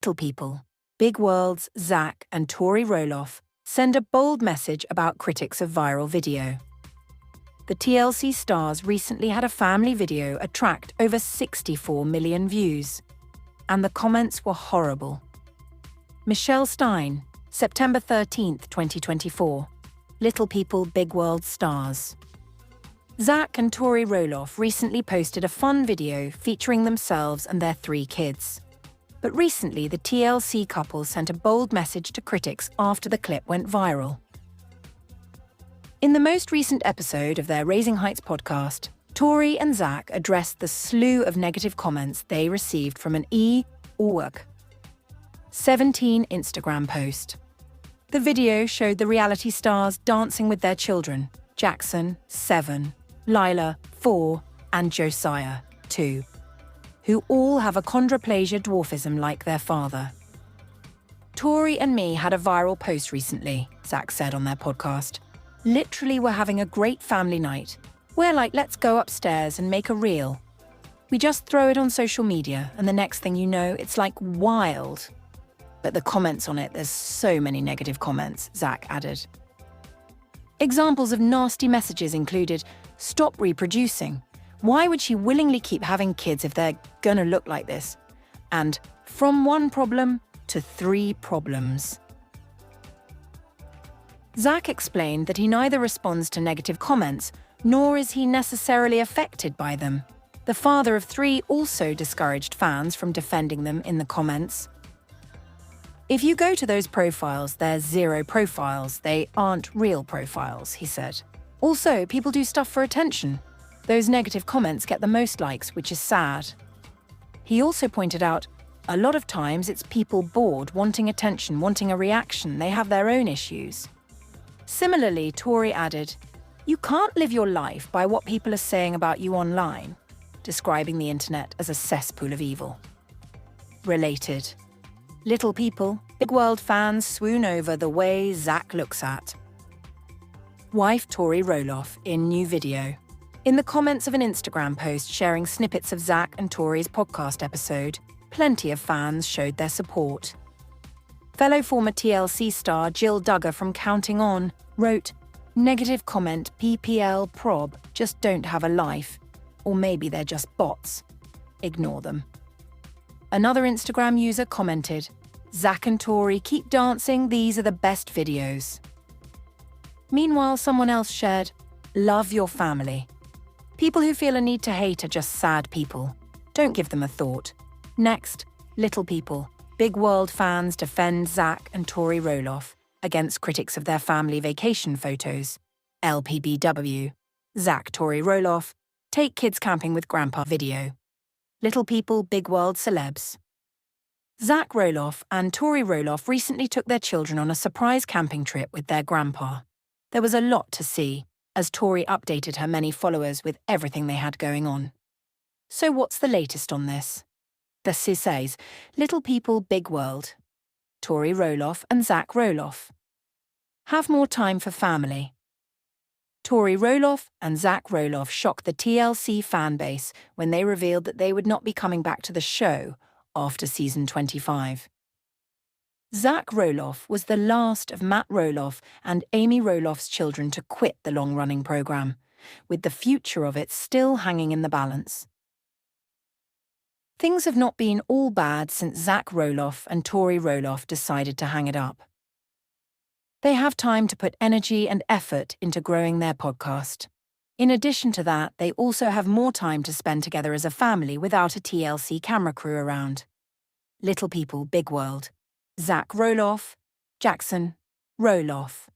Little people, Big World's Zach and Tori Roloff send a bold message about critics of viral video. The TLC stars recently had a family video attract over 64 million views, and the comments were horrible. Michelle Stein, September 13, 2024. Little people, Big World stars. Zach and Tori Roloff recently posted a fun video featuring themselves and their 3 kids. But recently, the TLC couple sent a bold message to critics after the clip went viral. In the most recent episode of their Raising Heights podcast, Tori and Zach addressed the slew of negative comments they received from an 17 Instagram post. The video showed the reality stars dancing with their children, Jackson, 7, Lila, 4, and Josiah, 2, who all have achondroplasia dwarfism like their father. Tori and me had a viral post recently, Zach said on their podcast. Literally, we're having a great family night. We're like, let's go upstairs and make a reel. We just throw it on social media, and the next thing you know, it's like wild. But the comments on it, there's so many negative comments, Zach added. Examples of nasty messages included, "Stop reproducing. Why would she willingly keep having kids if they're gonna look like this?" And "From one problem to 3 problems." Zach explained that he neither responds to negative comments, nor is he necessarily affected by them. The father of 3 also discouraged fans from defending them in the comments. "If you go to those profiles, there's 0 profiles. They aren't real profiles," he said. "Also, people do stuff for attention. Those negative comments get the most likes, which is sad." He also pointed out, a lot of times it's people bored, wanting attention, wanting a reaction. They have their own issues. Similarly, Tori added, "You can't live your life by what people are saying about you online," describing the internet as a cesspool of evil. Related. Little people, Big World fans swoon over the way Zach looks at. Wife Tori Roloff in new video. In the comments of an Instagram post sharing snippets of Zach and Tori's podcast episode, plenty of fans showed their support. Fellow former TLC star Jill Duggar from Counting On wrote, "Negative comment PPL prob just don't have a life. Or maybe they're just bots. Ignore them." Another Instagram user commented, "Zach and Tori keep dancing, these are the best videos." Meanwhile, someone else shared, "Love your family. People who feel a need to hate are just sad people. Don't give them a thought." Next, Little people, Big World fans defend Zach and Tori Roloff against critics of their family vacation photos. LPBW. Zach, Tori Roloff, take kids camping with grandpa video. Little people, Big World celebs. Zach Roloff and Tori Roloff recently took their children on a surprise camping trip with their grandpa. There was a lot to see, as Tori updated her many followers with everything they had going on. So what's the latest on this? The says, Little people, Big World. Tori Roloff and Zach Roloff. Have more time for family. Tori Roloff and Zach Roloff shocked the TLC fanbase when they revealed that they would not be coming back to the show after season 25. Zach Roloff was the last of Matt Roloff and Amy Roloff's children to quit the long-running program, with the future of it still hanging in the balance. Things have not been all bad since Zach Roloff and Tori Roloff decided to hang it up. They have time to put energy and effort into growing their podcast. In addition to that, they also have more time to spend together as a family without a TLC camera crew around. Little people, Big World. Zach Roloff, Jackson Roloff.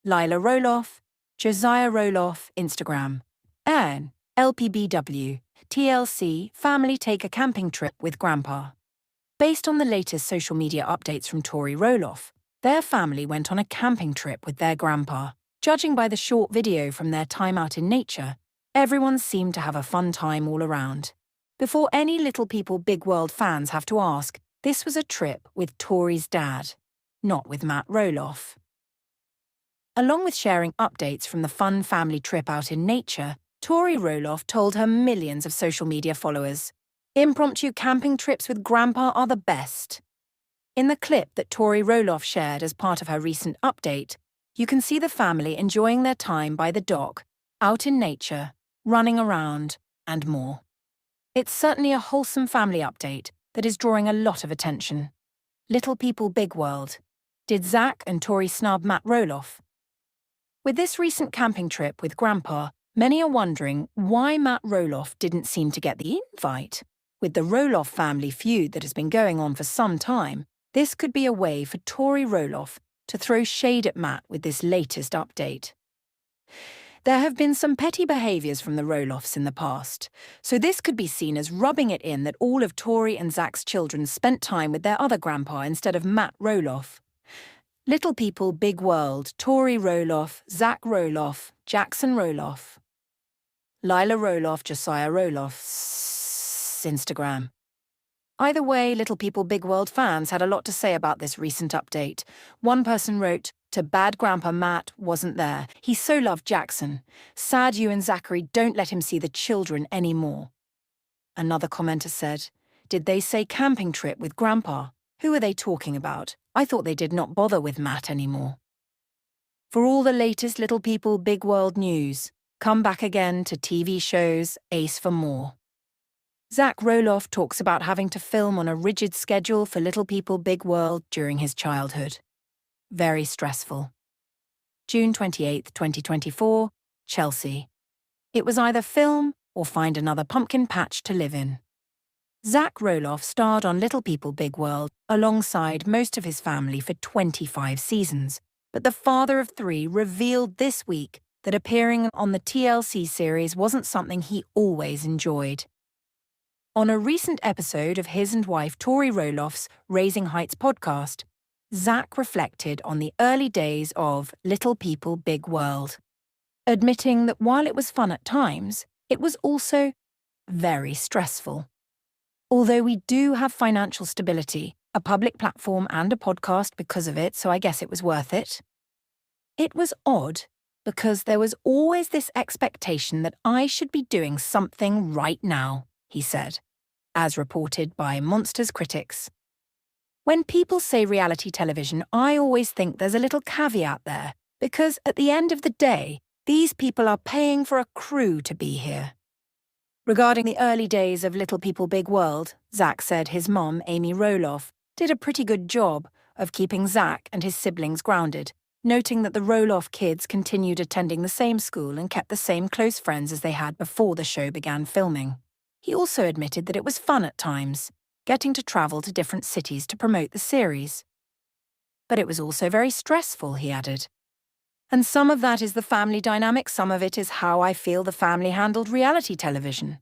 Lila Roloff, Josiah Roloff, Instagram. And LPBW, TLC, family take a camping trip with grandpa. Based on the latest social media updates from Tori Roloff, their family went on a camping trip with their grandpa. Judging by the short video from their time out in nature, everyone seemed to have a fun time all around. Before any Little People Big World fans have to ask, this was a trip with Tori's dad, not with Matt Roloff. Along with sharing updates from the fun family trip out in nature, Tori Roloff told her millions of social media followers, "Impromptu camping trips with grandpa are the best. In the clip that Tori Roloff shared as part of her recent update, you can see the family enjoying their time by the dock, out in nature, running around, and more. It's certainly a wholesome family update that is drawing a lot of attention. Little People Big World. Did Zach and Tori snub Matt Roloff? With this recent camping trip with Grandpa, many are wondering why Matt Roloff didn't seem to get the invite. With the Roloff family feud that has been going on for some time, this could be a way for Tori Roloff to throw shade at Matt with this latest update. There have been some petty behaviours from the Roloffs in the past, so this could be seen as rubbing it in that all of Tori and Zach's children spent time with their other grandpa instead of Matt Roloff. Little People Big World, Tori Roloff, Zach Roloff, Jackson Roloff. Lila Roloff, Josiah Roloff's Instagram. Either way, Little People Big World fans had a lot to say about this recent update. One person wrote, "To bad Grandpa Matt wasn't there. He so loved Jackson. Sad you and Zachary don't let him see the children anymore." Another commenter said, "Did they say camping trip with Grandpa? Who are they talking about? I thought they did not bother with Matt anymore." For all the latest Little People Big World news, come back again to TV shows Ace for more. Zach Roloff talks about having to film on a rigid schedule for Little People Big World during his childhood. Very stressful. June 28, 2024, Chelsea. It was either film or find another pumpkin patch to live in. Zach Roloff starred on Little People Big World alongside most of his family for 25 seasons, but the father of three revealed this week that appearing on the TLC series wasn't something he always enjoyed. On a recent episode of his and wife Tori Roloff's Raising Heights podcast, Zach reflected on the early days of Little People Big World, admitting that while it was fun at times, it was also very stressful. Although we do have financial stability, a public platform and a podcast because of it, so I guess it was worth it. It was odd because there was always this expectation that I should be doing something right now, he said, as reported by Monsters critics. When people say reality television, I always think there's a little caveat there, because at the end of the day, these people are paying for a crew to be here. Regarding the early days of Little People Big World, Zach said his mom, Amy Roloff, did a pretty good job of keeping Zach and his siblings grounded, noting that the Roloff kids continued attending the same school and kept the same close friends as they had before the show began filming. He also admitted that it was fun at times, getting to travel to different cities to promote the series. But it was also very stressful, he added. And some of that is the family dynamic, some of it is how I feel the family handled reality television.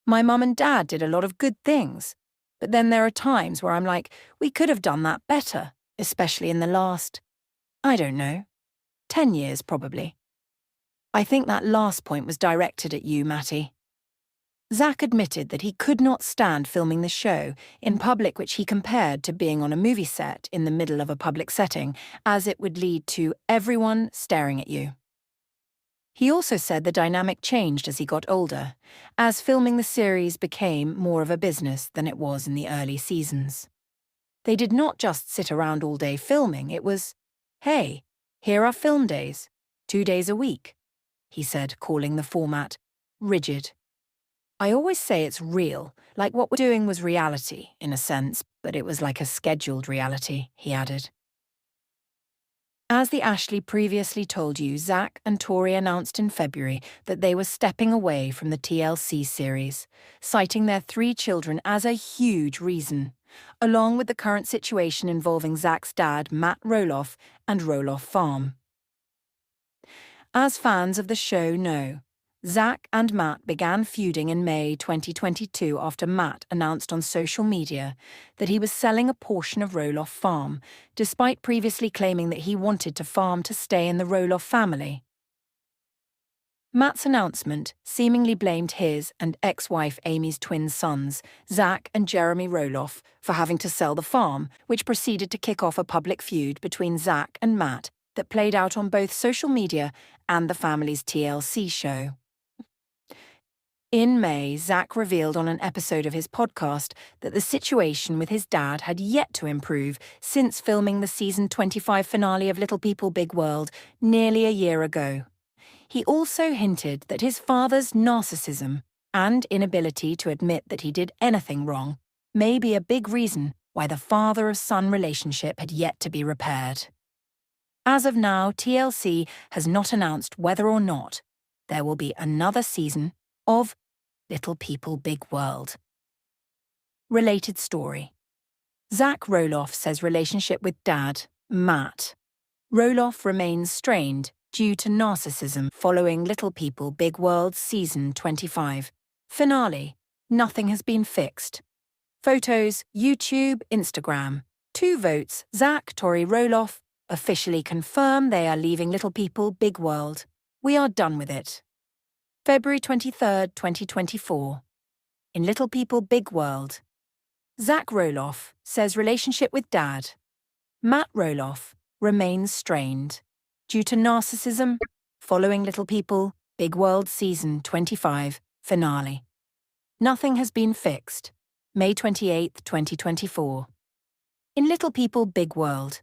My mum and dad did a lot of good things, but then there are times where I'm like, we could have done that better, especially in the last, I don't know, 10 years probably. I think that last point was directed at you, Matty. Zach admitted that he could not stand filming the show in public, which he compared to being on a movie set in the middle of a public setting, as it would lead to everyone staring at you. He also said the dynamic changed as he got older, as filming the series became more of a business than it was in the early seasons. They did not just sit around all day filming, it was, "Hey, here are film days, 2 days a week," he said, calling the format rigid. I always say it's real, like what we're doing was reality, in a sense, but it was like a scheduled reality, he added. As the Ashley previously told you, Zach and Tori announced in February that they were stepping away from the TLC series, citing their 3 children as a huge reason, along with the current situation involving Zach's dad, Matt Roloff, and Roloff Farm. As fans of the show know, Zach and Matt began feuding in May 2022 after Matt announced on social media that he was selling a portion of Roloff Farm, despite previously claiming that he wanted to farm to stay in the Roloff family. Matt's announcement seemingly blamed his and ex-wife Amy's twin sons, Zach and Jeremy Roloff, for having to sell the farm, which proceeded to kick off a public feud between Zach and Matt that played out on both social media and the family's TLC show. In May, Zach revealed on an episode of his podcast that the situation with his dad had yet to improve since filming the season 25 finale of Little People Big World nearly a year ago. He also hinted that his father's narcissism and inability to admit that he did anything wrong may be a big reason why the father-of-son relationship had yet to be repaired. As of now, TLC has not announced whether or not there will be another season of Little People Big World. Related story. Zach Roloff says relationship with dad, Matt. Roloff remains strained due to narcissism following Little People Big World Season 25. Finale. Nothing has been fixed. Photos, YouTube, Instagram. 2 votes, Zach, Tori Roloff, officially confirm they are leaving Little People Big World. We are done with it. February 23, 2024. In Little People Big World. Zach Roloff says relationship with dad. Matt Roloff remains strained due to narcissism following Little People Big World Season 25 finale. Nothing has been fixed. May 28, 2024. In Little People Big World.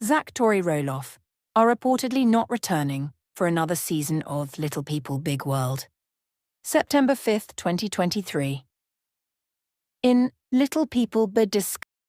Zach, Tori Roloff are reportedly not returning for another season of Little People Big World. September 5, 2023. In Little People Big